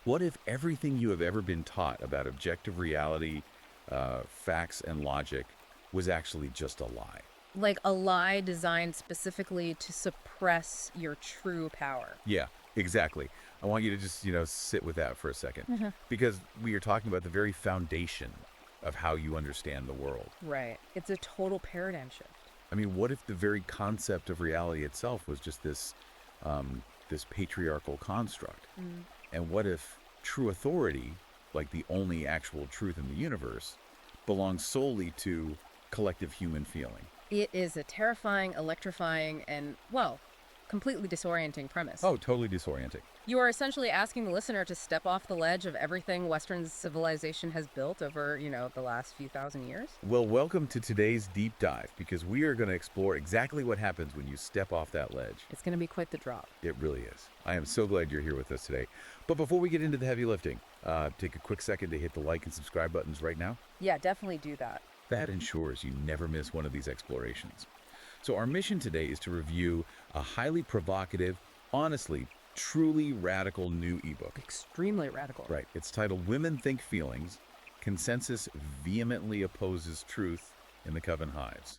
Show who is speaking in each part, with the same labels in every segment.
Speaker 1: What if everything you have ever been taught about objective reality, facts, and logic was actually just a lie?
Speaker 2: Like a lie designed specifically to suppress your true power.
Speaker 1: Yeah, exactly. I want you to just, sit with that for a second. Because we are talking about the very foundation of how you understand the world.
Speaker 2: Right. It's a total paradigm shift.
Speaker 1: I mean, what if the very concept of reality itself was just this patriarchal construct? And what if true authority, like the only actual truth in the universe, belongs solely to collective human feeling?
Speaker 2: It is a terrifying, electrifying, and, well, completely disorienting premise.
Speaker 1: Oh, totally disorienting.
Speaker 2: You are essentially asking the listener to step off the ledge of everything Western civilization has built over, the last few thousand years.
Speaker 1: Well, welcome to today's deep dive, because we are going to explore exactly what happens when you step off that ledge.
Speaker 2: It's going to be quite the drop.
Speaker 1: It really is. I am so glad you're here with us today. But before we get into the heavy lifting, take a quick second to hit the like and subscribe buttons right now.
Speaker 2: Yeah, definitely do that.
Speaker 1: That ensures you never miss one of these explorations. So our mission today is to review a highly provocative, honestly, truly radical new ebook.
Speaker 2: Extremely radical.
Speaker 1: Right. It's titled Women Think Feelings. Consensus Vehemently Opposes Truth in the Coven Hives.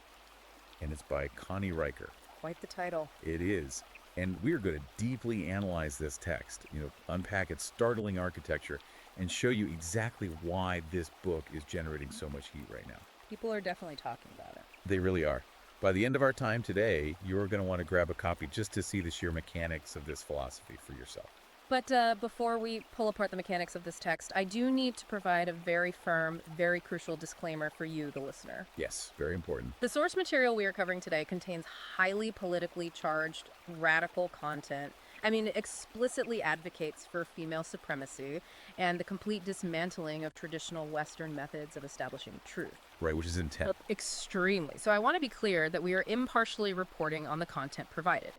Speaker 1: And it's by Connie Riker.
Speaker 2: Quite the title.
Speaker 1: It is. And we're going to deeply analyze this text, unpack its startling architecture, and show you exactly why this book is generating so much heat right now.
Speaker 2: People are definitely talking about it.
Speaker 1: They really are. By the end of our time today, you're going to want to grab a copy just to see the sheer mechanics of this philosophy for yourself.
Speaker 2: But before we pull apart the mechanics of this text, I do need to provide a very firm, very crucial disclaimer for you, the listener.
Speaker 1: Yes, very important.
Speaker 2: The source material we are covering today contains highly politically charged, radical content. I mean, it explicitly advocates for female supremacy and the complete dismantling of traditional Western methods of establishing truth.
Speaker 1: Right, which is intense.
Speaker 2: Extremely. So I want to be clear that we are impartially reporting on the content provided.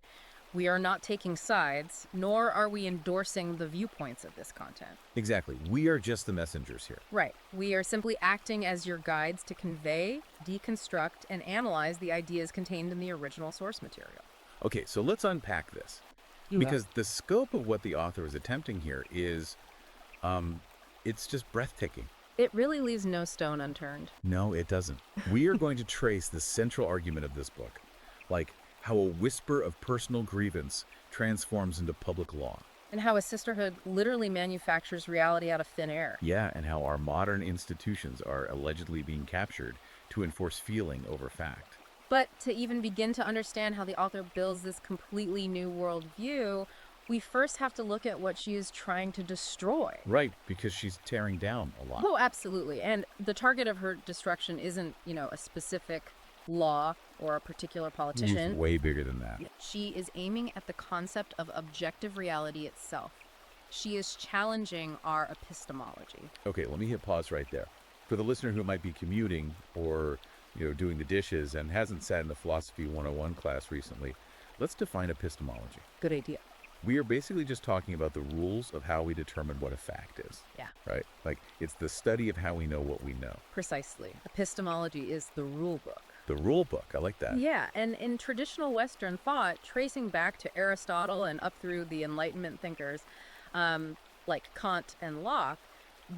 Speaker 2: We are not taking sides, nor are we endorsing the viewpoints of this content.
Speaker 1: Exactly. We are just the messengers here.
Speaker 2: Right. We are simply acting as your guides to convey, deconstruct, and analyze the ideas contained in the original source material.
Speaker 1: Okay, so let's unpack this. Because the scope of what the author is attempting here is, it's just breathtaking.
Speaker 2: It really leaves no stone unturned.
Speaker 1: No, it doesn't. We are going to trace the central argument of this book, like how a whisper of personal grievance transforms into public law.
Speaker 2: And how a sisterhood literally manufactures reality out of thin air.
Speaker 1: Yeah, and how our modern institutions are allegedly being captured to enforce feeling over fact.
Speaker 2: But to even begin to understand how the author builds this completely new worldview, we first have to look at what she is trying to destroy.
Speaker 1: Right, because she's tearing down a lot.
Speaker 2: Oh, absolutely. And the target of her destruction isn't, a specific law or a particular politician.
Speaker 1: It's way bigger than that.
Speaker 2: She is aiming at the concept of objective reality itself. She is challenging our epistemology.
Speaker 1: Okay, let me hit pause right there. For the listener who might be commuting or doing the dishes and hasn't sat in a Philosophy 101 class recently, let's define epistemology.
Speaker 2: Good idea.
Speaker 1: We are basically just talking about the rules of how we determine what a fact is.
Speaker 2: Yeah.
Speaker 1: Right? Like, it's the study of how we know what we know.
Speaker 2: Precisely. Epistemology is the rule book.
Speaker 1: The rule book, I like that.
Speaker 2: Yeah, and in traditional Western thought, tracing back to Aristotle and up through the Enlightenment thinkers like Kant and Locke,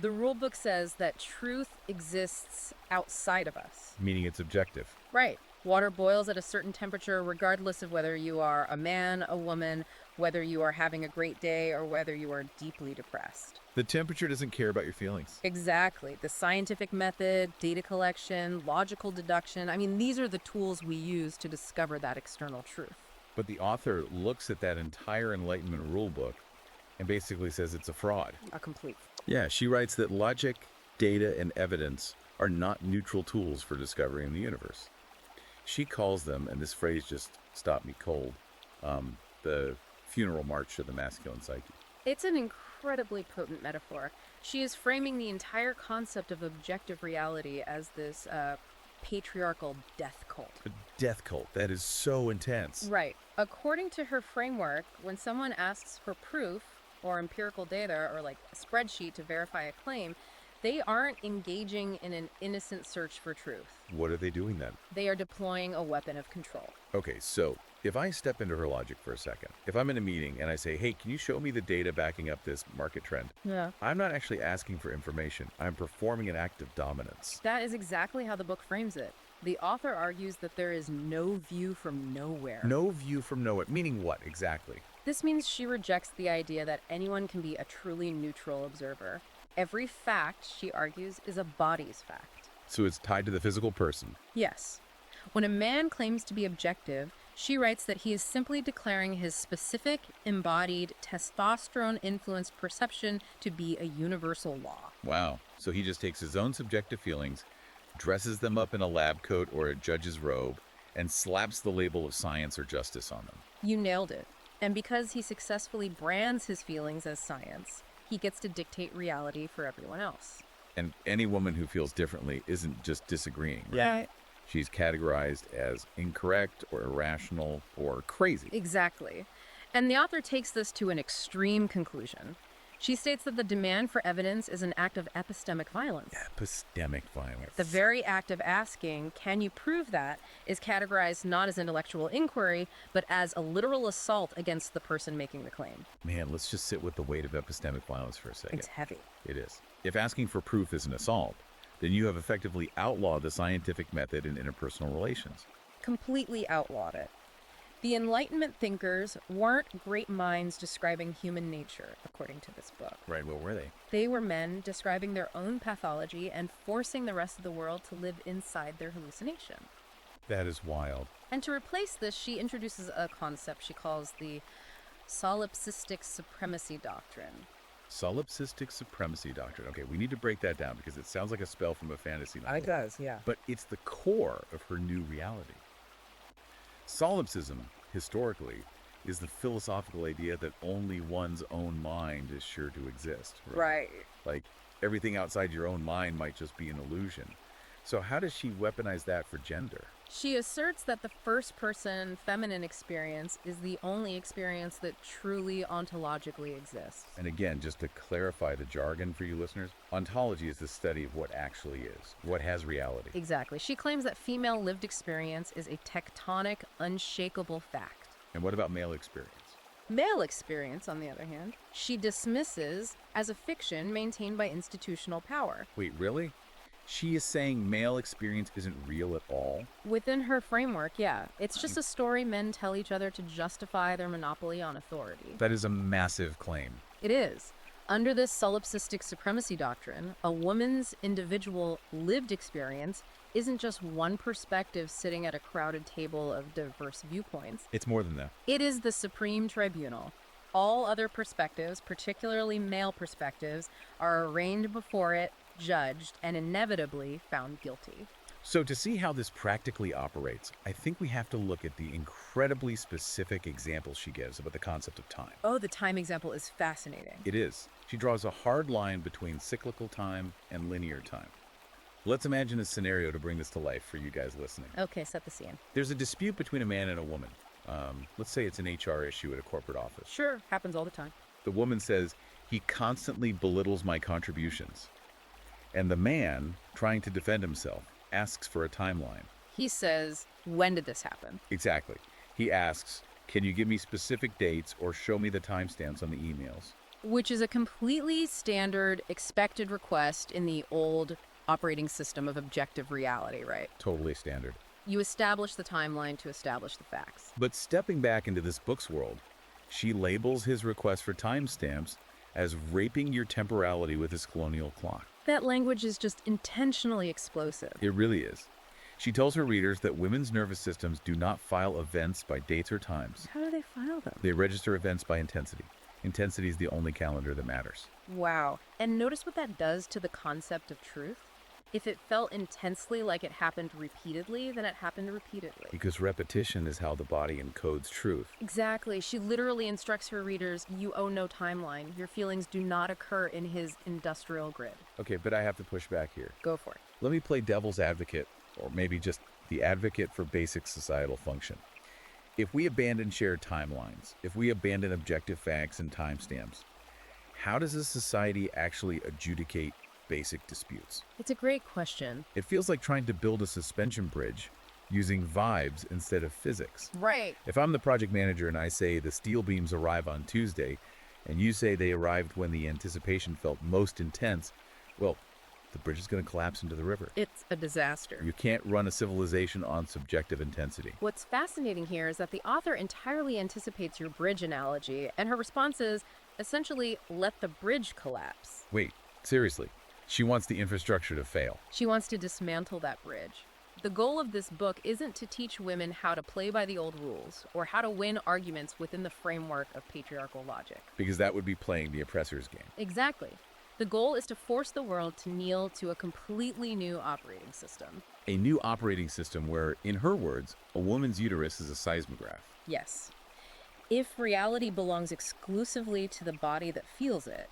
Speaker 2: the rule book says that truth exists outside of us.
Speaker 1: Meaning it's objective.
Speaker 2: Right. Water boils at a certain temperature regardless of whether you are a man, a woman, whether you are having a great day, or whether you are deeply depressed.
Speaker 1: The temperature doesn't care about your feelings.
Speaker 2: Exactly. The scientific method, data collection, logical deduction, these are the tools we use to discover that external truth.
Speaker 1: But the author looks at that entire Enlightenment rule book and basically says it's a fraud.
Speaker 2: A complete.
Speaker 1: Yeah, she writes that logic, data, and evidence are not neutral tools for discovering the universe. She calls them, and this phrase just stopped me cold, the funeral march of the masculine psyche.
Speaker 2: It's an incredibly potent metaphor. She is framing the entire concept of objective reality as this patriarchal death cult.
Speaker 1: A death cult. That is so intense.
Speaker 2: Right. According to her framework, when someone asks for proof or empirical data or like a spreadsheet to verify a claim, They aren't engaging in an innocent search for truth.
Speaker 1: What are they doing then?
Speaker 2: They are deploying a weapon of control.
Speaker 1: Okay, so if I step into her logic for a second, if I'm in a meeting and I say, hey, can you show me the data backing up this market trend?
Speaker 2: Yeah.
Speaker 1: I'm not actually asking for information. I'm performing an act of dominance.
Speaker 2: That is exactly how the book frames it. The author argues that there is no view from nowhere.
Speaker 1: No view from nowhere. Meaning what exactly?
Speaker 2: This means she rejects the idea that anyone can be a truly neutral observer. Every fact, she argues, is a body's fact.
Speaker 1: So it's tied to the physical person.
Speaker 2: Yes. When a man claims to be objective, she writes that he is simply declaring his specific, embodied, testosterone-influenced perception to be a universal law.
Speaker 1: Wow. So he just takes his own subjective feelings, dresses them up in a lab coat or a judge's robe, and slaps the label of science or justice on them.
Speaker 2: You nailed it. And because he successfully brands his feelings as science, he gets to dictate reality for everyone else.
Speaker 1: And any woman who feels differently isn't just disagreeing, right?
Speaker 2: Yeah.
Speaker 1: She's categorized as incorrect or irrational or crazy.
Speaker 2: Exactly. And the author takes this to an extreme conclusion. She states that the demand for evidence is an act of epistemic violence.
Speaker 1: Epistemic violence.
Speaker 2: The very act of asking, can you prove that, is categorized not as intellectual inquiry, but as a literal assault against the person making the claim.
Speaker 1: Man, let's just sit with the weight of epistemic violence for a second.
Speaker 2: It's heavy.
Speaker 1: It is. If asking for proof is an assault, then you have effectively outlawed the scientific method in interpersonal relations.
Speaker 2: Completely outlawed it. The Enlightenment thinkers weren't great minds describing human nature, according to this book.
Speaker 1: Right, what were they?
Speaker 2: They were men describing their own pathology and forcing the rest of the world to live inside their hallucination.
Speaker 1: That is wild.
Speaker 2: And to replace this, she introduces a concept she calls the solipsistic supremacy doctrine.
Speaker 1: Solipsistic supremacy doctrine. Okay, we need to break that down because it sounds like a spell from a fantasy novel.
Speaker 3: It does, yeah.
Speaker 1: But it's the core of her new reality. Solipsism, historically, is the philosophical idea that only one's own mind is sure to exist.
Speaker 3: Right.
Speaker 1: Like, everything outside your own mind might just be an illusion. So how does she weaponize that for gender?
Speaker 2: She asserts that the first-person feminine experience is the only experience that truly ontologically exists.
Speaker 1: And again, just to clarify the jargon for you listeners, ontology is the study of what actually is, what has reality.
Speaker 2: Exactly. She claims that female lived experience is a tectonic, unshakable fact.
Speaker 1: And what about male experience?
Speaker 2: Male experience, on the other hand, she dismisses as a fiction maintained by institutional power.
Speaker 1: Wait, really? She is saying male experience isn't real at all?
Speaker 2: Within her framework, yeah. It's just a story men tell each other to justify their monopoly on authority.
Speaker 1: That is a massive claim.
Speaker 2: It is. Under this solipsistic supremacy doctrine, a woman's individual lived experience isn't just one perspective sitting at a crowded table of diverse viewpoints.
Speaker 1: It's more than that.
Speaker 2: It is the supreme tribunal. All other perspectives, particularly male perspectives, are arraigned before it, judged, and inevitably found guilty.
Speaker 1: So to see how this practically operates, I think we have to look at the incredibly specific examples she gives about the concept of time.
Speaker 2: Oh, the time example is fascinating.
Speaker 1: It is. She draws a hard line between cyclical time and linear time. Let's imagine a scenario to bring this to life for you guys listening.
Speaker 2: Okay, set the scene.
Speaker 1: There's a dispute between a man and a woman. Let's say it's an HR issue at a corporate office.
Speaker 2: Sure, happens all the time.
Speaker 1: The woman says, he constantly belittles my contributions. And the man, trying to defend himself, asks for a timeline.
Speaker 2: He says, when did this happen?
Speaker 1: Exactly. He asks, can you give me specific dates or show me the timestamps on the emails?
Speaker 2: Which is a completely standard, expected request in the old operating system of objective reality, right?
Speaker 1: Totally standard.
Speaker 2: You establish the timeline to establish the facts.
Speaker 1: But stepping back into this book's world, she labels his request for timestamps as raping your temporality with his colonial clock.
Speaker 2: That language is just intentionally explosive.
Speaker 1: It really is. She tells her readers that women's nervous systems do not file events by dates or times.
Speaker 2: How do they file them?
Speaker 1: They register events by intensity. Intensity is the only calendar that matters.
Speaker 2: Wow. And notice what that does to the concept of truth. If it felt intensely like it happened repeatedly, then it happened repeatedly.
Speaker 1: Because repetition is how the body encodes truth.
Speaker 2: Exactly. She literally instructs her readers, you owe no timeline. Your feelings do not occur in his industrial grid.
Speaker 1: Okay, but I have to push back here.
Speaker 2: Go for it.
Speaker 1: Let me play devil's advocate, or maybe just the advocate for basic societal function. If we abandon shared timelines, if we abandon objective facts and timestamps, how does a society actually adjudicate basic disputes?
Speaker 2: It's a great question.
Speaker 1: It feels like trying to build a suspension bridge using vibes instead of physics.
Speaker 2: Right.
Speaker 1: If I'm the project manager and I say the steel beams arrive on Tuesday, and you say they arrived when the anticipation felt most intense, well, the bridge is going to collapse into the river.
Speaker 2: It's a disaster.
Speaker 1: You can't run a civilization on subjective intensity.
Speaker 2: What's fascinating here is that the author entirely anticipates your bridge analogy, and her response is essentially, let the bridge collapse.
Speaker 1: Wait, seriously, she wants the infrastructure to fail.
Speaker 2: She wants to dismantle that bridge. The goal of this book isn't to teach women how to play by the old rules or how to win arguments within the framework of patriarchal logic.
Speaker 1: Because that would be playing the oppressor's game.
Speaker 2: Exactly. The goal is to force the world to kneel to a completely new operating system.
Speaker 1: A new operating system where, in her words, a woman's uterus is a seismograph.
Speaker 2: Yes. If reality belongs exclusively to the body that feels it,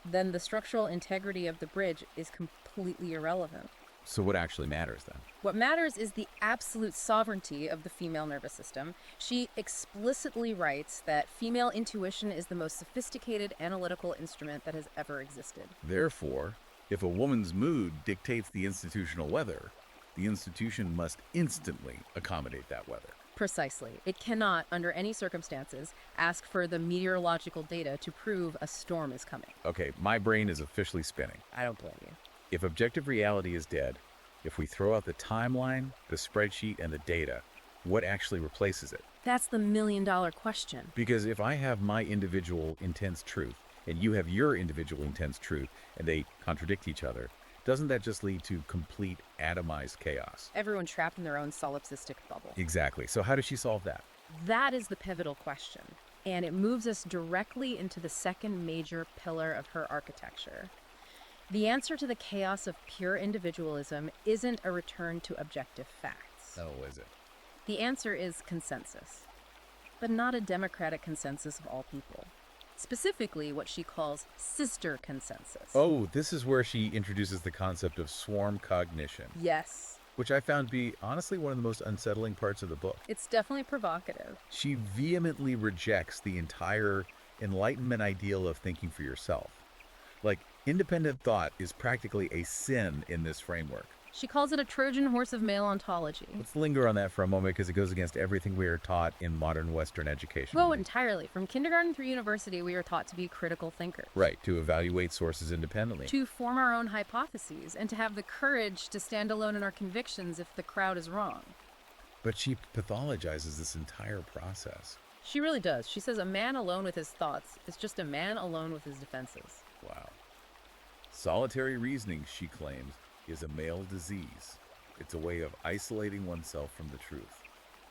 Speaker 2: then the structural integrity of the bridge is completely irrelevant.
Speaker 1: So what actually matters then?
Speaker 2: What matters is the absolute sovereignty of the female nervous system. She explicitly writes that female intuition is the most sophisticated analytical instrument that has ever existed.
Speaker 1: Therefore, if a woman's mood dictates the institutional weather, the institution must instantly accommodate that weather.
Speaker 2: Precisely. It cannot, under any circumstances, ask for the meteorological data to prove a storm is coming.
Speaker 1: Okay, my brain is officially spinning.
Speaker 2: I don't blame you.
Speaker 1: If objective reality is dead, if we throw out the timeline, the spreadsheet, and the data, what actually replaces it?
Speaker 2: That's the million-dollar question.
Speaker 1: Because if I have my individual intense truth, and you have your individual intense truth, and they contradict each other, doesn't that just lead to complete atomized chaos?
Speaker 2: Everyone trapped in their own solipsistic bubble.
Speaker 1: Exactly. So how does she solve that?
Speaker 2: That is the pivotal question, and it moves us directly into the second major pillar of her architecture. The answer to the chaos of pure individualism isn't a return to objective facts.
Speaker 1: Oh, is it?
Speaker 2: The answer is consensus, but not a democratic consensus of all people. Specifically, what she calls sister consensus.
Speaker 1: Oh, this is where she introduces the concept of swarm cognition,
Speaker 2: Yes,
Speaker 1: which I found to be honestly one of the most unsettling parts of the book.
Speaker 2: it's definitely provocative.
Speaker 1: She vehemently rejects the entire Enlightenment ideal of thinking for yourself. Like, independent thought is practically a sin in this framework.
Speaker 2: She calls it a Trojan horse of male ontology.
Speaker 1: Let's linger on that for a moment because it goes against everything we are taught in modern Western education.
Speaker 2: Well, entirely. From kindergarten through university, we are taught to be critical thinkers.
Speaker 1: Right, to evaluate sources independently.
Speaker 2: To form our own hypotheses and to have the courage to stand alone in our convictions if the crowd is wrong.
Speaker 1: But she pathologizes this entire process.
Speaker 2: She really does. She says a man alone with his thoughts is just a man alone with his defenses.
Speaker 1: Wow. Solitary reasoning, she claims, is a male disease. It's a way of isolating oneself from the truth,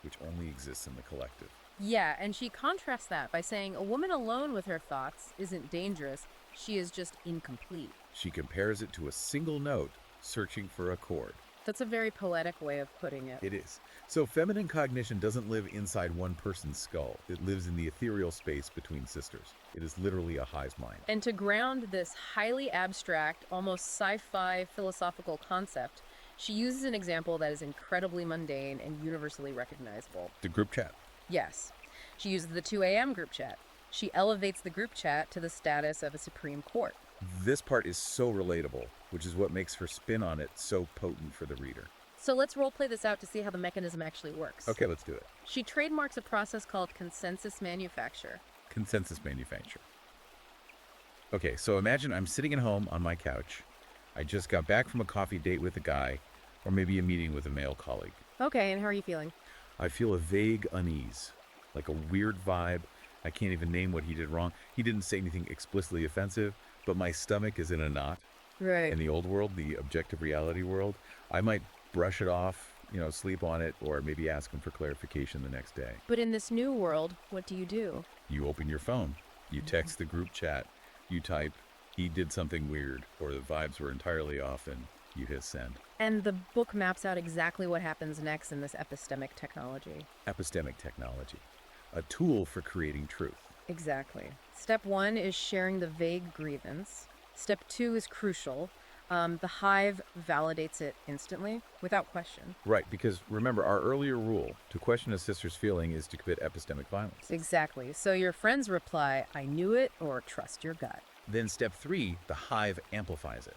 Speaker 1: which only exists in the collective.
Speaker 2: Yeah, and she contrasts that by saying a woman alone with her thoughts isn't dangerous, she is just incomplete.
Speaker 1: She compares it to a single note searching for a chord.
Speaker 2: That's a very poetic way of putting it.
Speaker 1: It is. So feminine cognition doesn't live inside one person's skull. It lives in the ethereal space between sisters. It is literally a hive mind.
Speaker 2: And to ground this highly abstract, almost sci-fi philosophical concept, she uses an example that is incredibly mundane and universally recognizable.
Speaker 1: The group chat.
Speaker 2: Yes. She uses the 2 a.m. group chat. She elevates the group chat to the status of a Supreme Court.
Speaker 1: This part is so relatable, which is what makes her spin on it so potent for the reader.
Speaker 2: So let's role play this out to see how the mechanism actually works.
Speaker 1: Okay, let's do it.
Speaker 2: She trademarks a process called consensus manufacture.
Speaker 1: Consensus manufacture. Okay, so imagine I'm sitting at home on my couch. I just got back from a coffee date with a guy, or maybe a meeting with a male colleague.
Speaker 2: Okay, and how are you feeling?
Speaker 1: I feel a vague unease, like a weird vibe. I can't even name what he did wrong. He didn't say anything explicitly offensive, but my stomach is in a knot.
Speaker 2: Right.
Speaker 1: In the old world, the objective reality world, I might brush it off, sleep on it, or maybe ask him for clarification the next day.
Speaker 2: But in this new world, what do?
Speaker 1: You open your phone, you text the group chat, you type, he did something weird, or the vibes were entirely off, and you hit send.
Speaker 2: And the book maps out exactly what happens next in this epistemic technology.
Speaker 1: Epistemic technology, a tool for creating truth.
Speaker 2: Exactly. Step 1 is sharing the vague grievance. Step 2 is crucial. The Hive validates it instantly, without question.
Speaker 1: Right, because remember, our earlier rule, to question a sister's feeling is to commit epistemic violence.
Speaker 2: Exactly. So your friends reply, I knew it, or trust your gut.
Speaker 1: Then step 3, the Hive amplifies it.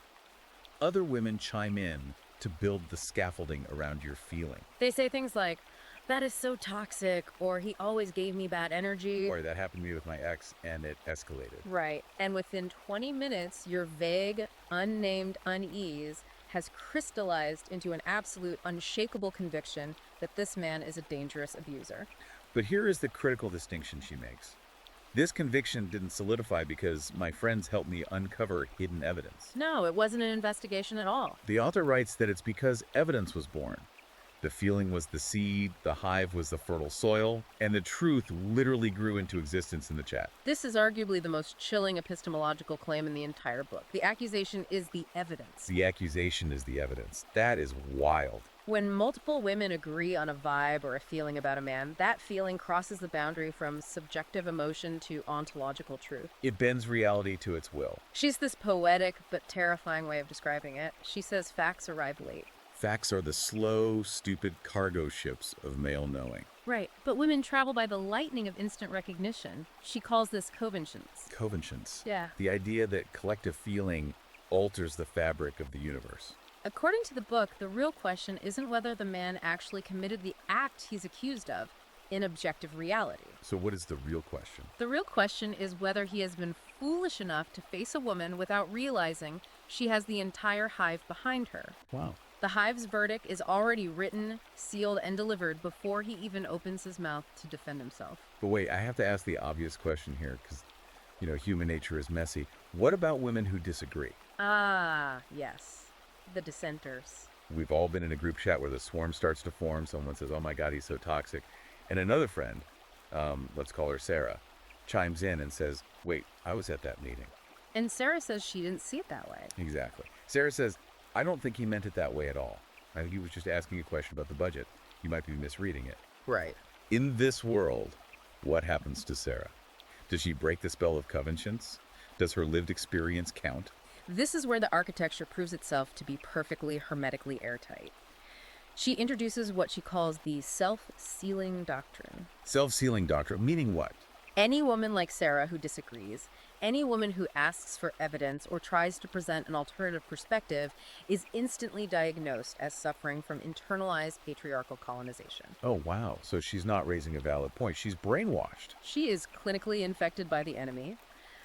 Speaker 1: other women chime in to build the scaffolding around your feeling.
Speaker 2: They say things like, that is so toxic, or he always gave me bad energy.
Speaker 1: Or that happened to me with my ex and it escalated.
Speaker 2: Right. And within 20 minutes, your vague, unnamed unease has crystallized into an absolute, unshakable conviction that this man is a dangerous abuser.
Speaker 1: But here is the critical distinction she makes. This conviction didn't solidify because my friends helped me uncover hidden evidence.
Speaker 2: No, it wasn't an investigation at all.
Speaker 1: The author writes that it's because evidence was born. The feeling was the seed, the hive was the fertile soil, and the truth literally grew into existence in the chat.
Speaker 2: This is arguably the most chilling epistemological claim in the entire book. The accusation is the evidence.
Speaker 1: The accusation is the evidence. That is wild.
Speaker 2: When multiple women agree on a vibe or a feeling about a man, that feeling crosses the boundary from subjective emotion to ontological truth.
Speaker 1: It bends reality to its will.
Speaker 2: She's this poetic but terrifying way of describing it. She says facts arrive late.
Speaker 1: Facts are the slow, stupid cargo ships of male knowing.
Speaker 2: Right, but women travel by the lightning of instant recognition. She calls this coventions.
Speaker 1: Covenants.
Speaker 2: Yeah.
Speaker 1: The idea that collective feeling alters the fabric of the universe.
Speaker 2: According to the book, the real question isn't whether the man actually committed the act he's accused of in objective reality.
Speaker 1: So what is the real question?
Speaker 2: The real question is whether he has been foolish enough to face a woman without realizing she has the entire hive behind her.
Speaker 1: Wow.
Speaker 2: The hive's verdict is already written, sealed, and delivered before he even opens his mouth to defend himself.
Speaker 1: But wait, I have to ask the obvious question here because, human nature is messy. What about women who disagree?
Speaker 2: Ah, yes. The dissenters.
Speaker 1: We've all been in a group chat where the swarm starts to form. Someone says, oh my God, he's so toxic. And another friend, let's call her Sarah, chimes in and says, wait, I was at that meeting.
Speaker 2: And Sarah says she didn't see it that way.
Speaker 1: Exactly. Sarah says, I don't think he meant it that way at all. I think he was just asking a question about the budget. You might be misreading it.
Speaker 2: Right.
Speaker 1: In this world, what happens to Sarah? Does she break the spell of covenants? Does her lived experience count?
Speaker 2: This is where the architecture proves itself to be perfectly hermetically airtight. She introduces what she calls the self-sealing doctrine.
Speaker 1: Self-sealing doctrine, meaning what?
Speaker 2: Any woman like Sarah who disagrees, any woman who asks for evidence or tries to present an alternative perspective is instantly diagnosed as suffering from internalized patriarchal colonization.
Speaker 1: Oh, wow. So she's not raising a valid point. She's brainwashed.
Speaker 2: She is clinically infected by the enemy.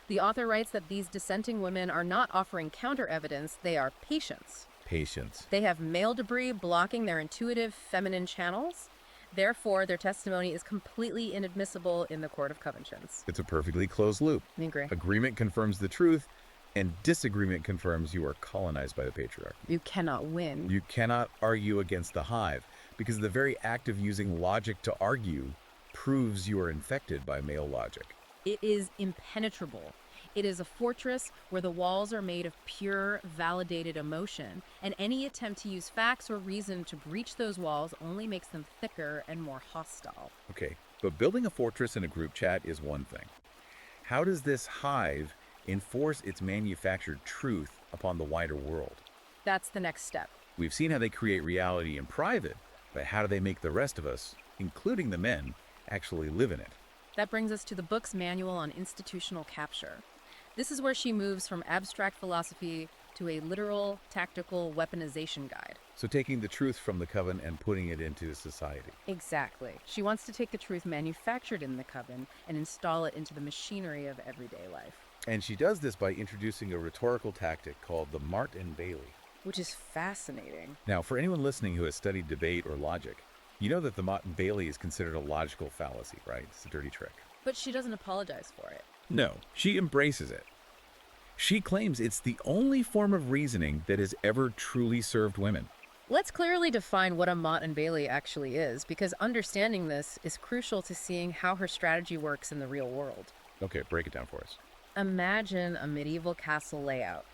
Speaker 2: The author writes that these dissenting women are not offering counter-evidence, they are patients.
Speaker 1: Patience.
Speaker 2: They have male debris blocking their intuitive feminine channels. Therefore, their testimony is completely inadmissible in the Court of Covenants.
Speaker 1: It's a perfectly closed loop.
Speaker 2: I agree.
Speaker 1: Agreement confirms the truth, and disagreement confirms you are colonized by the patriarchy.
Speaker 2: You cannot win.
Speaker 1: You cannot argue against the hive, because the very act of using logic to argue proves you are infected by male logic.
Speaker 2: It is impenetrable. It is a fortress where the walls are made of pure, validated emotion, and any attempt to use facts or reason to breach those walls only makes them thicker and more hostile.
Speaker 1: Okay, but building a fortress in a group chat is one thing. How does this hive enforce its manufactured truth upon the wider world?
Speaker 2: That's the next step.
Speaker 1: We've seen how they create reality in private, but how do they make the rest of us, including the men, actually live in it?
Speaker 2: That brings us to the book's manual on institutional capture. This is where she moves from abstract philosophy to a literal, tactical weaponization guide.
Speaker 1: So taking the truth from the coven and putting it into society.
Speaker 2: Exactly. She wants to take the truth manufactured in the coven and install it into the machinery of everyday life.
Speaker 1: And she does this by introducing a rhetorical tactic called the Mart and Bailey.
Speaker 2: Which is fascinating.
Speaker 1: Now, for anyone listening who has studied debate or logic, you know that the Mott and Bailey is considered a logical fallacy, right? It's a dirty trick.
Speaker 2: But she doesn't apologize for it.
Speaker 1: No, she embraces it. She claims it's the only form of reasoning that has ever truly served women.
Speaker 2: Let's clearly define what a Mott and Bailey actually is, because understanding this is crucial to seeing how her strategy works in the real world.
Speaker 1: Okay, break it down for us.
Speaker 2: Imagine a medieval castle layout.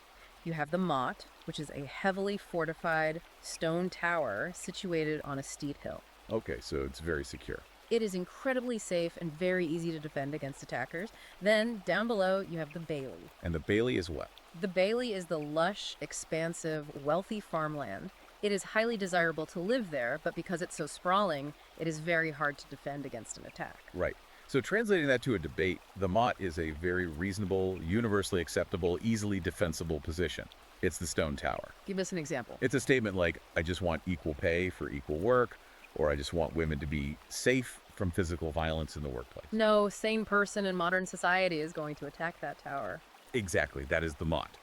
Speaker 2: You have the motte, which is a heavily fortified stone tower situated on a steep hill.
Speaker 1: Okay, so it's very secure.
Speaker 2: It is incredibly safe and very easy to defend against attackers. Then, down below, you have the bailey.
Speaker 1: And the Bailey is what?
Speaker 2: The bailey is the lush, expansive, wealthy farmland. It is highly desirable to live there, but because it's so sprawling, it is very hard to defend against an attack.
Speaker 1: Right. So translating that to a debate, the Mott is a very reasonable, universally acceptable, easily defensible position. It's the stone tower.
Speaker 2: Give us an example.
Speaker 1: It's a statement like, I just want equal pay for equal work, or I just want women to be safe from physical violence in the workplace.
Speaker 2: No sane person in modern society is going to attack that tower.
Speaker 1: Exactly, that is the mott.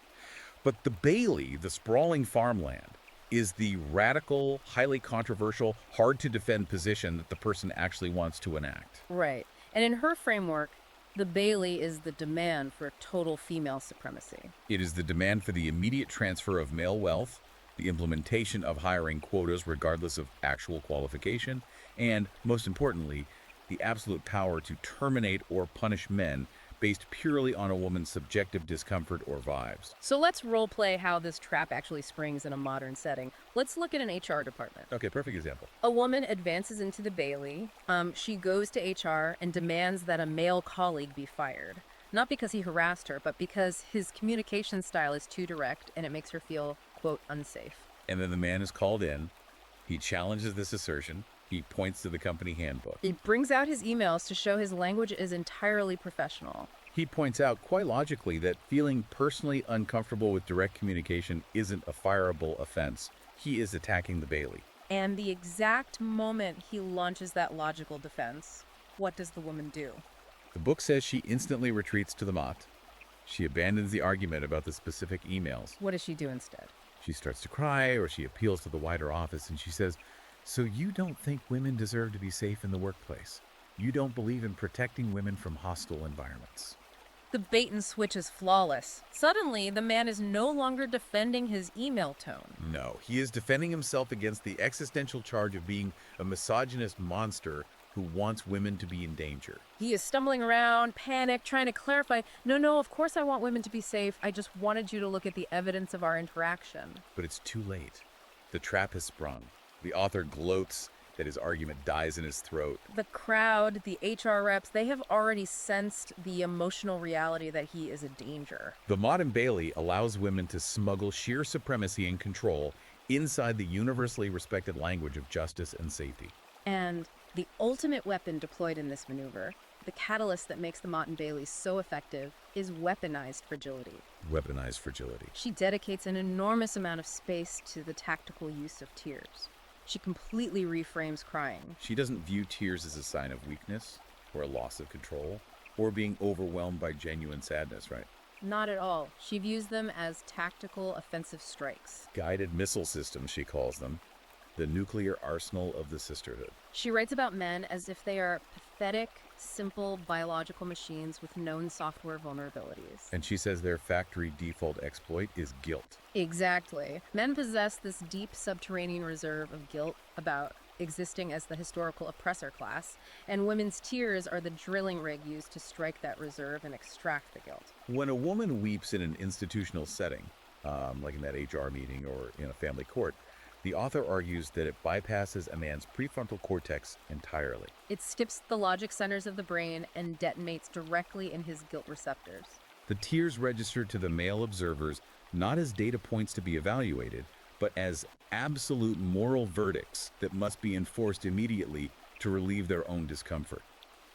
Speaker 1: But the Bailey, the sprawling farmland, is the radical, highly controversial, hard-to-defend position that the person actually wants to enact.
Speaker 2: Right. And in her framework, the Bailey is the demand for total female supremacy.
Speaker 1: It is the demand for the immediate transfer of male wealth, the implementation of hiring quotas regardless of actual qualification, and, most importantly, the absolute power to terminate or punish men based purely on a woman's subjective discomfort or vibes.
Speaker 2: So let's role play how this trap actually springs in a modern setting. Let's look at an HR department.
Speaker 1: Okay, perfect example.
Speaker 2: A woman advances into the Bailey. She goes to HR and demands that a male colleague be fired. Not because he harassed her, but because his communication style is too direct and it makes her feel, quote, unsafe.
Speaker 1: And then the man is called in. He challenges this assertion. He points to the company handbook.
Speaker 2: He brings out his emails to show his language is entirely professional.
Speaker 1: He points out quite logically that feeling personally uncomfortable with direct communication isn't a fireable offense. He is attacking the Bailey.
Speaker 2: And the exact moment he launches that logical defense, what does the woman do?
Speaker 1: The book says she instantly retreats to the mott. She abandons the argument about the specific emails.
Speaker 2: What does she do instead?
Speaker 1: She starts to cry, or she appeals to the wider office, and she says, "So you don't think women deserve to be safe in the workplace? You don't believe in protecting women from hostile environments?"
Speaker 2: The bait and switch is flawless. Suddenly, the man is no longer defending his email tone.
Speaker 1: No, he is defending himself against the existential charge of being a misogynist monster who wants women to be in danger.
Speaker 2: He is stumbling around, panicked, trying to clarify, no, of course I want women to be safe. I just wanted you to look at the evidence of our interaction.
Speaker 1: But it's too late. The trap has sprung. The author gloats that his argument dies in his throat.
Speaker 2: The crowd, the HR reps, they have already sensed the emotional reality that he is a danger.
Speaker 1: The modern Bailey allows women to smuggle sheer supremacy and control inside the universally respected language of justice and safety.
Speaker 2: And the ultimate weapon deployed in this maneuver, the catalyst that makes the Mott and Bailey so effective, is weaponized fragility.
Speaker 1: Weaponized fragility.
Speaker 2: She dedicates an enormous amount of space to the tactical use of tears. She completely reframes crying.
Speaker 1: She doesn't view tears as a sign of weakness or a loss of control or being overwhelmed by genuine sadness, right?
Speaker 2: Not at all. She views them as tactical offensive strikes.
Speaker 1: Guided missile systems, she calls them. The nuclear arsenal of the sisterhood.
Speaker 2: She writes about men as if they are pathetic, simple biological machines with known software vulnerabilities.
Speaker 1: And she says their factory default exploit is guilt.
Speaker 2: Exactly. Men possess this deep subterranean reserve of guilt about existing as the historical oppressor class, and women's tears are the drilling rig used to strike that reserve and extract the guilt.
Speaker 1: When a woman weeps in an institutional setting, like in that HR meeting or in a family court, the author argues that it bypasses a man's prefrontal cortex entirely.
Speaker 2: It stips the logic centers of the brain and detonates directly in his guilt receptors.
Speaker 1: The tears register to the male observers not as data points to be evaluated, but as absolute moral verdicts that must be enforced immediately to relieve their own discomfort.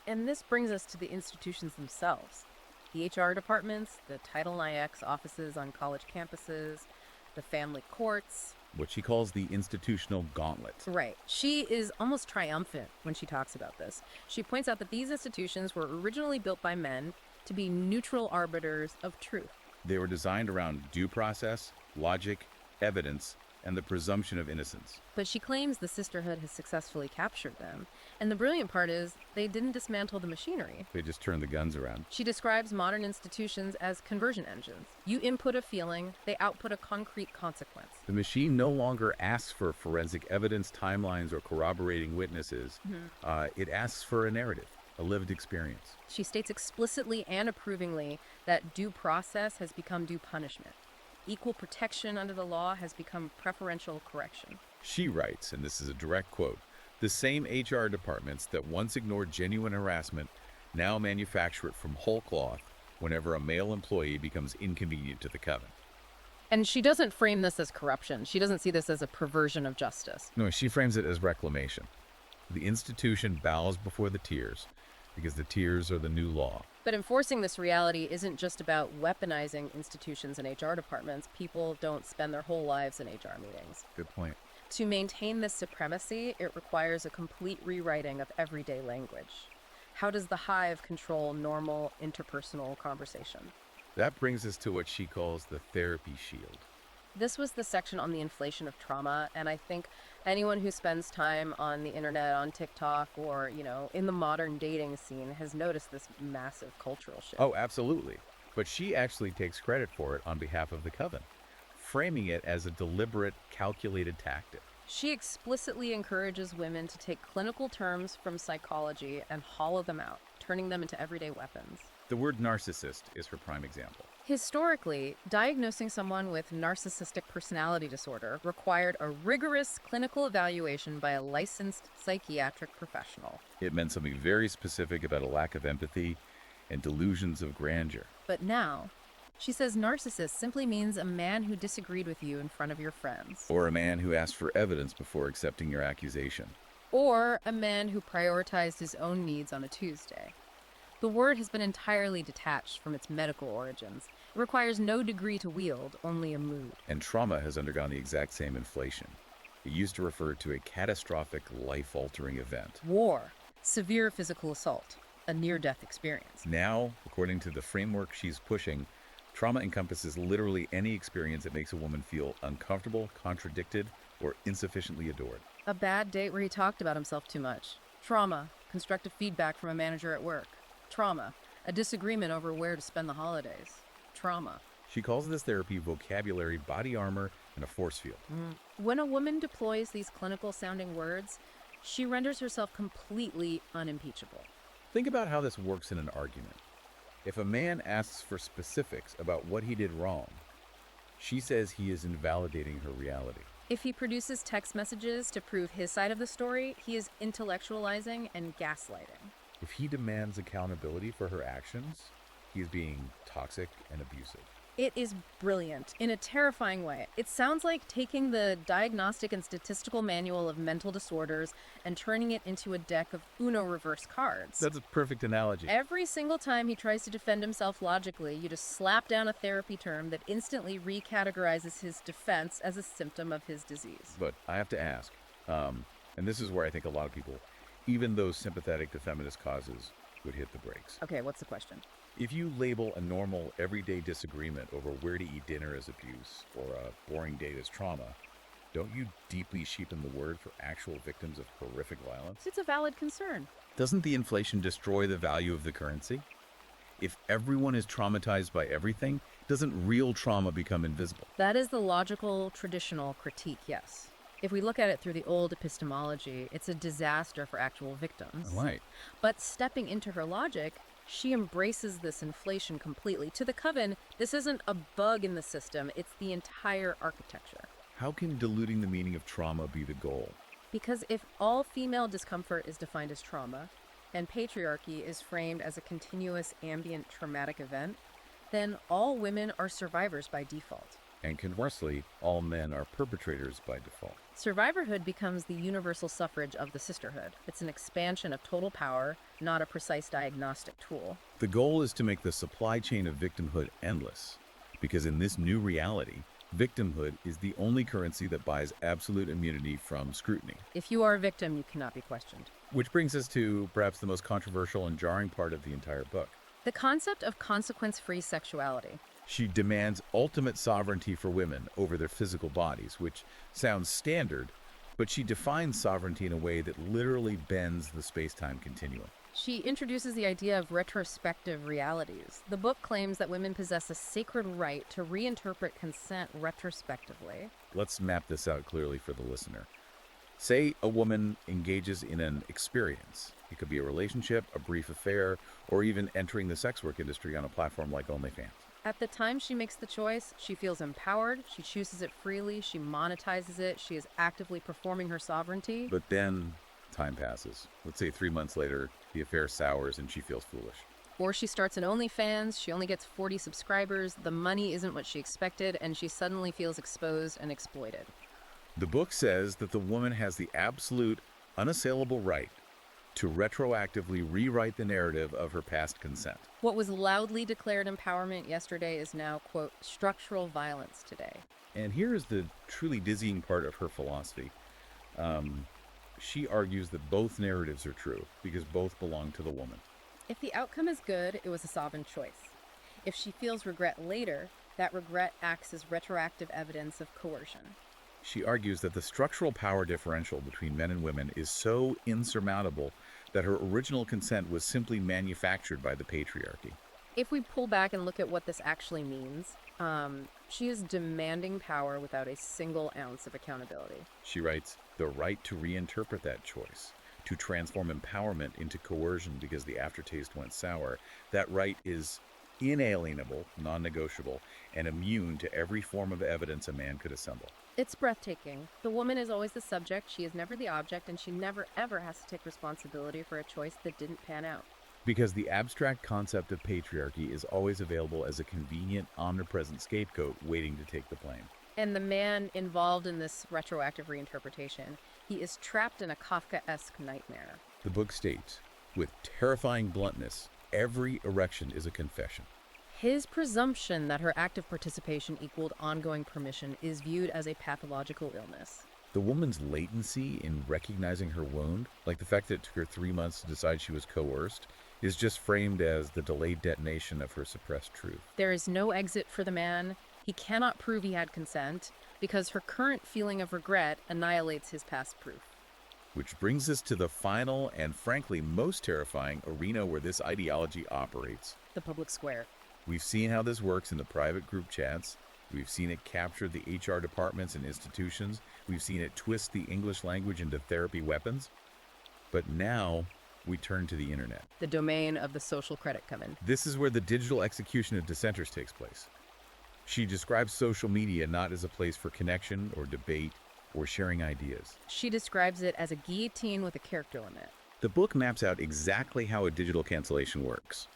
Speaker 2: And this brings us to the institutions themselves. The HR departments, the Title IX offices on college campuses, the family courts.
Speaker 1: What she calls the institutional gauntlet.
Speaker 2: Right. She is almost triumphant when she talks about this. She points out that these institutions were originally built by men to be neutral arbiters of truth.
Speaker 1: They were designed around due process, logic, evidence, and the presumption of innocence.
Speaker 2: But she claims the sisterhood has successfully captured them. And the brilliant part is, they didn't dismantle the machinery.
Speaker 1: They just turned the guns around.
Speaker 2: She describes modern institutions as conversion engines. You input a feeling, they output a concrete consequence.
Speaker 1: The machine no longer asks for forensic evidence, timelines, or corroborating witnesses. It asks for a narrative, a lived experience.
Speaker 2: She states explicitly and approvingly that due process has become due punishment. Equal protection under the law has become preferential correction.
Speaker 1: She writes, and this is a direct quote, "The same HR departments that once ignored genuine harassment now manufacture it from whole cloth whenever a male employee becomes inconvenient to the coven."
Speaker 2: And she doesn't frame this as corruption. She doesn't see this as a perversion of justice.
Speaker 1: No, she frames it as reclamation. The institution bows before the tears, because the tears are the new law.
Speaker 2: But enforcing this reality isn't just about weaponizing institutions and HR departments. People don't spend their whole lives in HR meetings.
Speaker 1: Good point.
Speaker 2: To maintain this supremacy, it requires a complete rewriting of everyday language. How does the Hive control normal interpersonal conversation?
Speaker 1: That brings us to what she calls the therapy shield.
Speaker 2: This was the section on the inflation of trauma, and I think anyone who spends time on the internet, on TikTok, or, in the modern dating scene has noticed this massive cultural shift.
Speaker 1: Oh, absolutely. But she actually takes credit for it on behalf of the coven, framing it as a deliberate, calculated tactic.
Speaker 2: She explicitly encourages women to take clinical terms from psychology and hollow them out, turning them into everyday weapons.
Speaker 1: The word narcissist is her prime example.
Speaker 2: Historically, diagnosing someone with narcissistic personality disorder required a rigorous clinical evaluation by a licensed psychiatric professional.
Speaker 1: It meant something very specific about a lack of empathy and delusions of grandeur.
Speaker 2: But now, she says narcissist simply means a man who disagreed with you in front of your friends.
Speaker 1: Or a man who asked for evidence before accepting your accusation.
Speaker 2: Or a man who prioritized his own needs on a Tuesday. The word has been entirely detached from its medical origins. It requires no degree to wield, only a mood.
Speaker 1: And trauma has undergone the exact same inflation. It used to refer to a catastrophic, life-altering event.
Speaker 2: War, severe physical assault, a near-death experience.
Speaker 1: Now, according to the framework she's pushing, trauma encompasses literally any experience that makes a woman feel uncomfortable, contradicted, or insufficiently adored.
Speaker 2: A bad date where he talked about himself too much. Trauma, constructive feedback from a manager at work. Trauma, a disagreement over where to spend the holidays. Trauma.
Speaker 1: She calls this therapy vocabulary, body armor, and a force field.
Speaker 2: When a woman deploys these clinical-sounding words, she renders herself completely unimpeachable.
Speaker 1: Think about how this works in an argument. If a man asks for specifics about what he did wrong, she says he is invalidating her reality.
Speaker 2: If he produces text messages to prove his side of the story, he is intellectualizing and gaslighting.
Speaker 1: If he demands accountability for her actions, he is being toxic and abusive.
Speaker 2: It is brilliant in a terrifying way. It sounds like taking the Diagnostic and Statistical Manual of Mental Disorders and turning it into a deck of Uno reverse cards.
Speaker 1: That's a perfect analogy.
Speaker 2: Every single time he tries to defend himself logically, you just slap down a therapy term that instantly recategorizes his defense as a symptom of his disease.
Speaker 1: But I have to ask, and this is where I think a lot of people, even those sympathetic to feminist causes, would hit the brakes.
Speaker 2: Okay, what's the question?
Speaker 1: If you label a normal, everyday disagreement over where to eat dinner as abuse or a boring date as trauma, don't you deeply cheapen the word for actual victims of horrific violence?
Speaker 2: It's a valid concern.
Speaker 1: Doesn't the inflation destroy the value of the currency? If everyone is traumatized by everything, doesn't real trauma become invisible?
Speaker 2: That is the logical, traditional critique, yes. If we look at it through the old epistemology, it's a disaster for actual victims.
Speaker 1: Right.
Speaker 2: But stepping into her logic, she embraces this inflation completely. To the coven, this isn't a bug in the system, it's the entire architecture.
Speaker 1: How can diluting the meaning of trauma be the goal?
Speaker 2: Because if all female discomfort is defined as trauma, and patriarchy is framed as a continuous ambient traumatic event, then all women are survivors by default.
Speaker 1: And conversely, all men are perpetrators by default.
Speaker 2: Survivorhood becomes the universal suffrage of the sisterhood. It's an expansion of total power, not a precise diagnostic tool.
Speaker 1: The goal is to make the supply chain of victimhood endless, because in this new reality, victimhood is the only currency that buys absolute immunity from scrutiny.
Speaker 2: If you are a victim, you cannot be questioned.
Speaker 1: Which brings us to perhaps the most controversial and jarring part of the entire book.
Speaker 2: The concept of consequence-free sexuality.
Speaker 1: She demands ultimate sovereignty for women over their physical bodies, which sounds standard, but she defines sovereignty in a way that literally bends the space-time continuum.
Speaker 2: She introduces the idea of retrospective realities. The book claims that women possess a sacred right to reinterpret consent retrospectively.
Speaker 1: Let's map this out clearly for the listener. Say a woman engages in an experience. It could be a relationship, a brief affair, or even entering the sex work industry on a platform like OnlyFans.
Speaker 2: At the time she makes the choice, she feels empowered, she chooses it freely, she monetizes it, she is actively performing her sovereignty.
Speaker 1: But then time passes. Let's say 3 months later, the affair sours and she feels foolish.
Speaker 2: Or she starts an OnlyFans, she only gets 40 subscribers, the money isn't what she expected, and she suddenly feels exposed and exploited.
Speaker 1: The book says that the woman has the absolute, unassailable right to retroactively rewrite the narrative of her past consent.
Speaker 2: What was loudly declared empowerment yesterday is now, quote, structural violence today.
Speaker 1: And here is the truly dizzying part of her philosophy. She argues that both narratives are true because both belong to the woman.
Speaker 2: If the outcome is good, it was a sovereign choice. If she feels regret later, that regret acts as retroactive evidence of coercion.
Speaker 1: She argues that the structural power differential between men and women is so insurmountable that her original consent was simply manufactured by the patriarchy.
Speaker 2: If we pull back and look at what this actually means, she is demanding power without a single ounce of accountability.
Speaker 1: She writes, the right to reinterpret that choice, to transform empowerment into coercion because the aftertaste went sour, that right is inalienable, non-negotiable, and immune to every form of evidence a man could assemble.
Speaker 2: It's breathtaking. The woman is always the subject, she is never the object, and she never ever has to take responsibility for a choice that didn't pan out.
Speaker 1: Because the abstract concept of patriarchy is always available as a convenient, omnipresent scapegoat waiting to take the blame.
Speaker 2: And the man involved in this retroactive reinterpretation, he is trapped in a Kafkaesque nightmare.
Speaker 1: The book states, with terrifying bluntness, every erection is a confession.
Speaker 2: His presumption that her active participation equaled ongoing permission is viewed as a pathological illness.
Speaker 1: The woman's latency in recognizing her wound, like the fact that it took her 3 months to decide she was coerced, is just framed as the delayed detonation of her suppressed truth.
Speaker 2: There is no exit for the man. He cannot prove he had consent because her current feeling of regret annihilates his past proof.
Speaker 1: Which brings us to the final and frankly most terrifying arena where this ideology operates.
Speaker 2: The public square.
Speaker 1: We've seen how this works in the private group chats. We've seen it capture the HR departments and institutions. We've seen it twist the English language into therapy weapons. But now we turn to the internet.
Speaker 2: The domain of the social credit come in.
Speaker 1: This is where the digital execution of dissenters takes place. She describes social media not as a place for connection or debate or sharing ideas.
Speaker 2: She describes it as a guillotine with a character limit.
Speaker 1: The book maps out exactly how a digital cancellation works,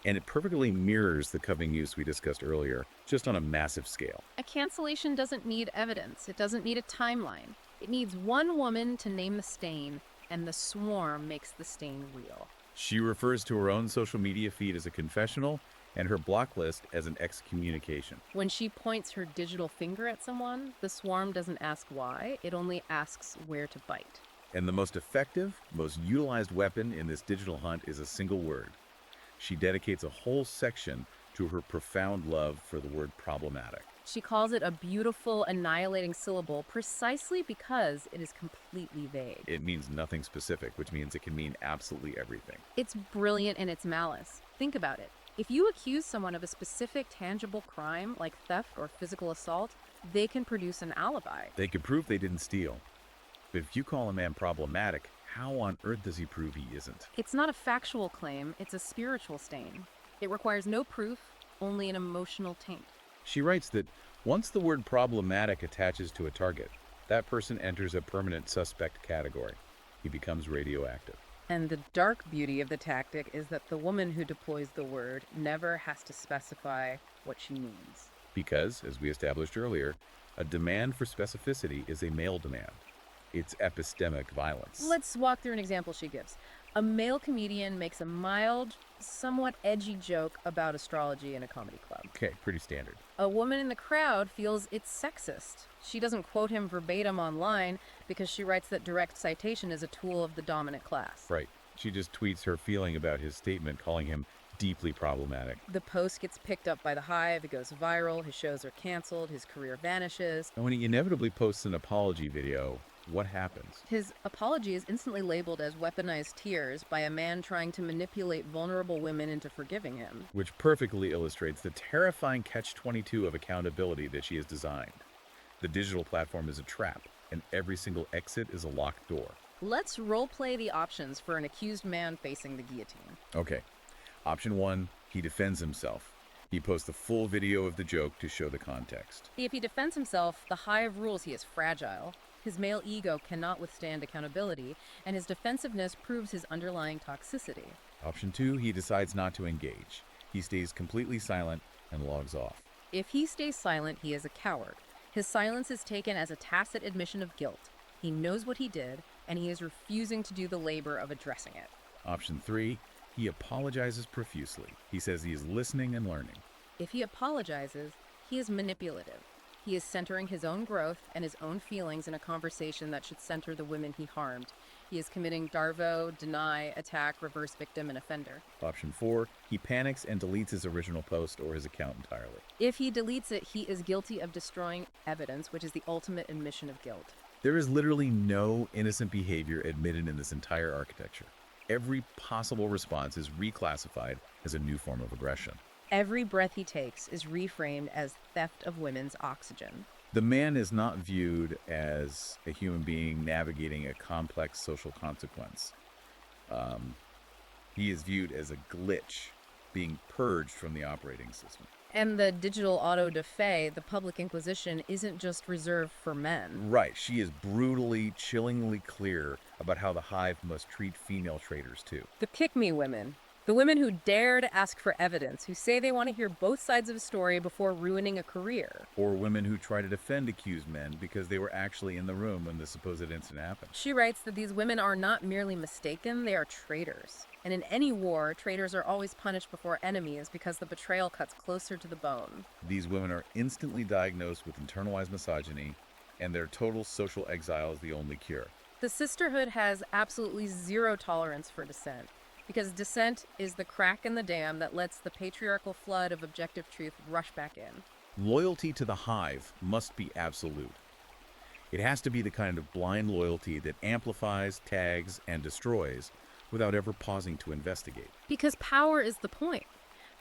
Speaker 1: and it perfectly mirrors the coving use we discussed earlier, just on a massive scale.
Speaker 2: A cancellation doesn't need evidence. It doesn't need a timeline. It needs one woman to name the stain, and the swarm makes the stain real.
Speaker 1: She refers to her own social media feed as a confessional and her block list as an excommunication.
Speaker 2: When she points her digital finger at someone, the swarm doesn't ask why, it only asks where to bite.
Speaker 1: And the most effective, most utilized weapon in this digital hunt is a single word. She dedicates a whole section to her profound love for the word problematic.
Speaker 2: She calls it a beautiful, annihilating syllable precisely because it is completely vague.
Speaker 1: It means nothing specific, which means it can mean absolutely everything.
Speaker 2: It's brilliant in its malice. Think about it. If you accuse someone of a specific tangible crime, like theft or physical assault, they can produce an alibi.
Speaker 1: They could prove they didn't steal. But if you call a man problematic, how on earth does he prove he isn't?
Speaker 2: It's not a factual claim, it's a spiritual stain. It requires no proof, only an emotional taint.
Speaker 1: She writes that once the word problematic attaches to a target, that person enters a permanent suspect category. He becomes radioactive.
Speaker 2: And the dark beauty of the tactic is that the woman who deploys the word never has to specify what she means.
Speaker 1: Because, as we established earlier, a demand for specificity is a male demand. It's epistemic violence.
Speaker 2: Let's walk through an example she gives. A male comedian makes a mild, somewhat edgy joke about astrology in a comedy club.
Speaker 1: Okay, pretty standard.
Speaker 2: A woman in the crowd feels it's sexist. She doesn't quote him verbatim online because she writes that direct citation is a tool of the dominant class.
Speaker 1: Right. She just tweets her feeling about his statement, calling him deeply problematic.
Speaker 2: The post gets picked up by the Hive, it goes viral, his shows are canceled, his career vanishes.
Speaker 1: And when he inevitably posts an apology video, what happens?
Speaker 2: His apology is instantly labeled as weaponized tears by a man trying to manipulate vulnerable women into forgiving him.
Speaker 1: Which perfectly illustrates the terrifying catch-22 of accountability that she has designed. The digital platform is a trap, and every single exit is a locked door.
Speaker 2: Let's role-play the options for an accused man facing the guillotine.
Speaker 1: Okay. Option 1, he defends himself. He posts a full video of the joke to show the context.
Speaker 2: If he defends himself, the Hive rules he is fragile. His male ego cannot withstand accountability, and his defensiveness proves his underlying toxicity.
Speaker 1: Option 2, he decides not to engage. He stays completely silent and logs off.
Speaker 2: If he stays silent, he is a coward. His silence is taken as a tacit admission of guilt. He knows what he did, and he is refusing to do the labor of addressing it.
Speaker 1: Option 3, he apologizes profusely. He says he is listening and learning.
Speaker 2: If he apologizes, he is manipulative. He is centering his own growth and his own feelings in a conversation that should center the women he harmed. He is committing darvo, deny, attack, reverse victim, and offender.
Speaker 1: Option 4, he panics and deletes his original post or his account entirely.
Speaker 2: If he deletes it, he is guilty of destroying evidence, which is the ultimate admission of guilt.
Speaker 1: There is literally no innocent behavior admitted in this entire architecture. Every possible response is reclassified as a new form of aggression.
Speaker 2: Every breath he takes is reframed as theft of women's oxygen.
Speaker 1: The man is not viewed as a human being navigating a complex social consequence. He is viewed as a glitch being purged from the operating system.
Speaker 2: And the digital auto-da-fe, the public inquisition, isn't just reserved for men.
Speaker 1: Right, she is brutally, chillingly clear about how the Hive must treat female traitors too.
Speaker 2: The pick-me women. The women who dare to ask for evidence, who say they want to hear both sides of a story before ruining a career.
Speaker 1: Or women who try to defend accused men because they were actually in the room when the supposed incident happened.
Speaker 2: She writes that these women are not merely mistaken, they are traitors. And in any war, traitors are always punished before enemies because the betrayal cuts closer to the bone.
Speaker 1: These women are instantly diagnosed with internalized misogyny, and their total social exile is the only cure.
Speaker 2: The sisterhood has absolutely zero tolerance for dissent, because dissent is the crack in the dam that lets the patriarchal flood of objective truth rush back in.
Speaker 1: Loyalty to the Hive must be absolute. It has to be the kind of blind loyalty that amplifies, tags, and destroys without ever pausing to investigate.
Speaker 2: Because power is the point.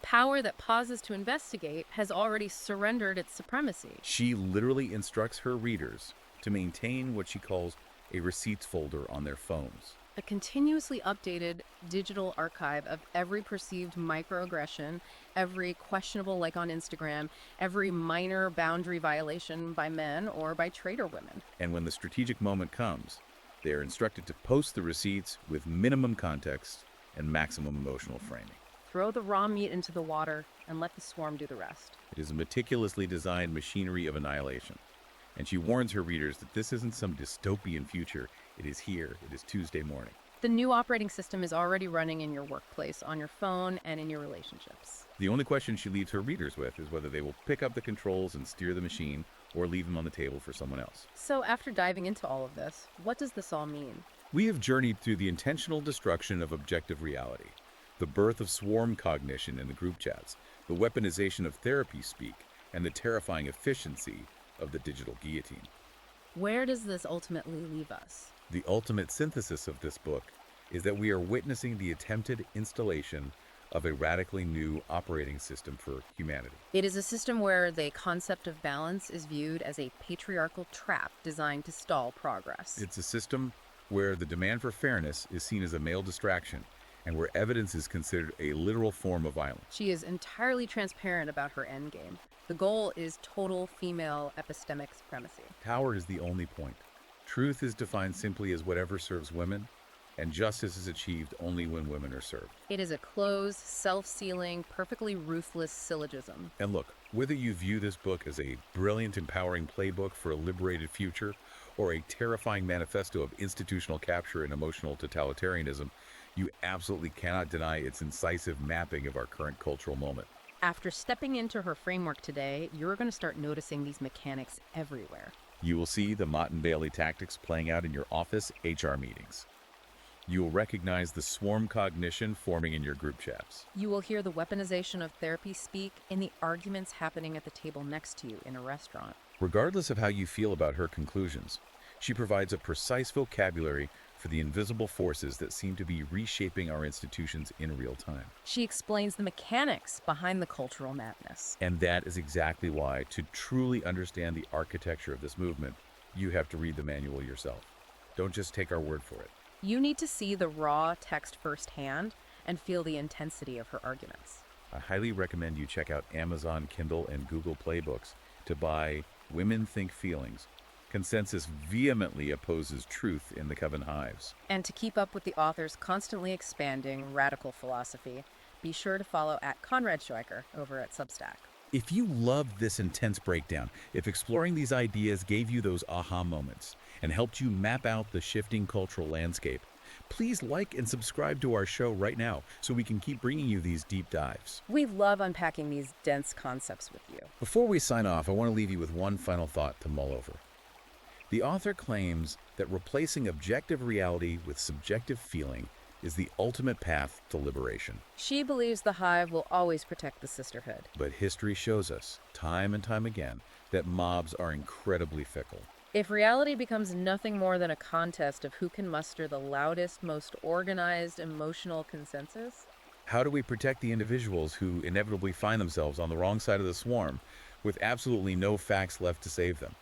Speaker 2: Power that pauses to investigate has already surrendered its supremacy.
Speaker 1: She literally instructs her readers to maintain what she calls a receipts folder on their phones.
Speaker 2: A continuously updated digital archive of every perceived microaggression, every questionable like on Instagram, every minor boundary violation by men or by traitor women.
Speaker 1: And when the strategic moment comes, they are instructed to post the receipts with minimum context and maximum emotional framing.
Speaker 2: Throw the raw meat into the water and let the swarm do the rest.
Speaker 1: It is a meticulously designed machinery of annihilation. And she warns her readers that this isn't some dystopian future. It is here. It is Tuesday morning.
Speaker 2: The new operating system is already running in your workplace, on your phone, and in your relationships.
Speaker 1: The only question she leaves her readers with is whether they will pick up the controls and steer the machine or leave them on the table for someone else.
Speaker 2: So after diving into all of this, what does this all mean?
Speaker 1: We have journeyed through the intentional destruction of objective reality, the birth of swarm cognition in the group chats, the weaponization of therapy speak, and the terrifying efficiency of the digital guillotine.
Speaker 2: Where does this ultimately leave us?
Speaker 1: The ultimate synthesis of this book is that we are witnessing the attempted installation of a radically new operating system for humanity.
Speaker 2: It is a system where the concept of balance is viewed as a patriarchal trap designed to stall progress.
Speaker 1: It's a system where the demand for fairness is seen as a male distraction and where evidence is considered a literal form of violence.
Speaker 2: She is entirely transparent about her endgame. The goal is total female epistemic supremacy.
Speaker 1: Power is the only point. Truth is defined simply as whatever serves women, and justice is achieved only when women are served.
Speaker 2: It is a closed, self-sealing, perfectly ruthless syllogism.
Speaker 1: And look, whether you view this book as a brilliant, empowering playbook for a liberated future, or a terrifying manifesto of institutional capture and emotional totalitarianism, you absolutely cannot deny its incisive mapping of our current cultural moment.
Speaker 2: After stepping into her framework today, you're going to start noticing these mechanics everywhere.
Speaker 1: You will see the Mott and Bailey tactics playing out in your office HR meetings. You will recognize the swarm cognition forming in your group chats.
Speaker 2: You will hear the weaponization of therapy speak in the arguments happening at the table next to you in a restaurant.
Speaker 1: Regardless of how you feel about her conclusions, she provides a precise vocabulary for the invisible forces that seem to be reshaping our institutions in real time.
Speaker 2: She explains the mechanics behind the cultural madness.
Speaker 1: And that is exactly why, to truly understand the architecture of this movement, you have to read the manual yourself. Don't just take our word for it.
Speaker 2: You need to see the raw text firsthand and feel the intensity of her arguments.
Speaker 1: I highly recommend you check out Amazon Kindle and Google Play books to buy Women Think Feelings. Consensus vehemently opposes truth in the Coven Hives.
Speaker 2: And to keep up with the author's constantly expanding radical philosophy, be sure to follow @Conrad Schweiker over at Substack.
Speaker 1: If you loved this intense breakdown, if exploring these ideas gave you those aha moments and helped you map out the shifting cultural landscape, please like and subscribe to our show right now so we can keep bringing you these deep dives.
Speaker 2: We love unpacking these dense concepts with you.
Speaker 1: Before we sign off, I want to leave you with one final thought to mull over. The author claims that replacing objective reality with subjective feeling is the ultimate path to liberation.
Speaker 2: She believes the Hive will always protect the sisterhood.
Speaker 1: But history shows us, time and time again, that mobs are incredibly fickle.
Speaker 2: If reality becomes nothing more than a contest of who can muster the loudest, most organized emotional consensus,
Speaker 1: How do we protect the individuals who inevitably find themselves on the wrong side of the swarm with absolutely no facts left to save them?